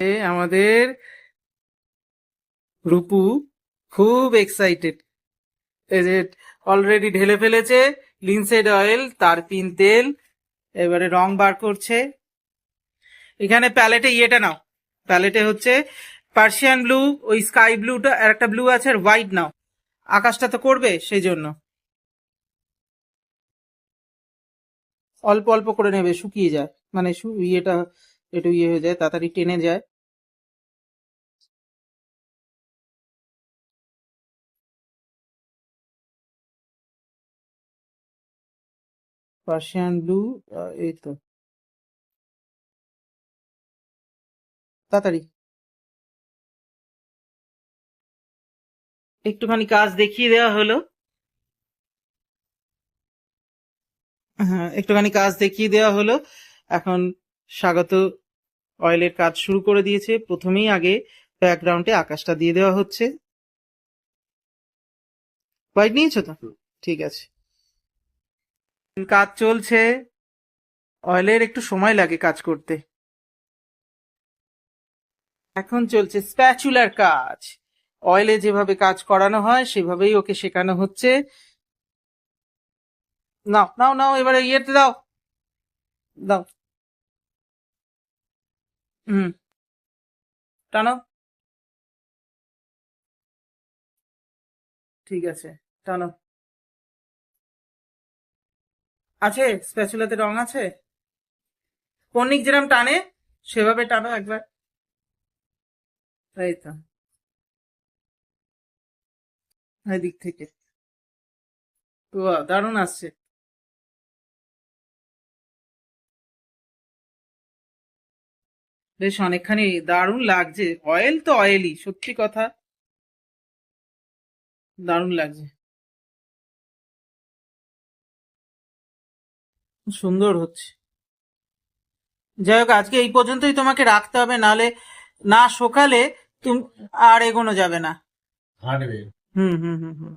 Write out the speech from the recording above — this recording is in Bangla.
আমাদের রূপু খুব এক্সাইটেড। এই যে অলরেডি ঢেলে ফেলেছে লিনসেড অয়েল, তারপিন তেল, এবারে রং বার করছে। এখানে প্যালেটে ইয়েটা নাও, প্যালেটে হচ্ছে পার্সিয়ান ব্লু, ওই স্কাই ব্লুটা আর একটা ব্লু আছে, আর হোয়াইট নাও, আকাশটা তো করবে সেই জন্য অল্প অল্প করে নেবে, শুকিয়ে যায়, মানে ইয়েটা একটু ইয়ে হয়ে যায়, তাড়াতাড়ি টেনে যায়। পার্সিয়ান ব্লু, এই তো, তাড়াতাড়ি একটুখানি কাজ দেখিয়ে দেওয়া হলো। হ্যাঁ, একটুখানি কাজ দেখিয়ে দেওয়া হলো। এখন স্বাগত অয়েলের কাজ শুরু করে দিয়েছে। প্রথমেই আগে ব্যাকগ্রাউন্ডে আকাশটা দিয়ে দেওয়া হচ্ছে। হোয়াইট নিয়েছো তো? ঠিক আছে, কাজ চলছে। অয়েলের একটু সময় লাগে কাজ করতে। এখন চলছে স্প্যাচুলার কাজ। অয়েলে যেভাবে কাজ করানো হয় সেভাবেই ওকে শেখানো হচ্ছে। নাও নাও নাও, এবারে ইয়েতে দাও, দাও। হুম, টানো। ঠিক আছে, টানো। আছে, স্প্যাচুলাতে রং আছে। কনিক যেরকম টানে সেভাবে টানো একবার। এই তো, এই দিক থেকে। বাহ, দারুণ আসছে। বেশ অনেকখানি দারুণ লাগছে। অয়েল তো অয়েলই, সত্যি কথা, দারুণ লাগছে, সুন্দর হচ্ছে। যাই হোক, আজকে এই পর্যন্তই তোমাকে রাখতে হবে, নালে না শোকালে তুমি আর এগোনো যাবে না। হুম হুম হুম হুম।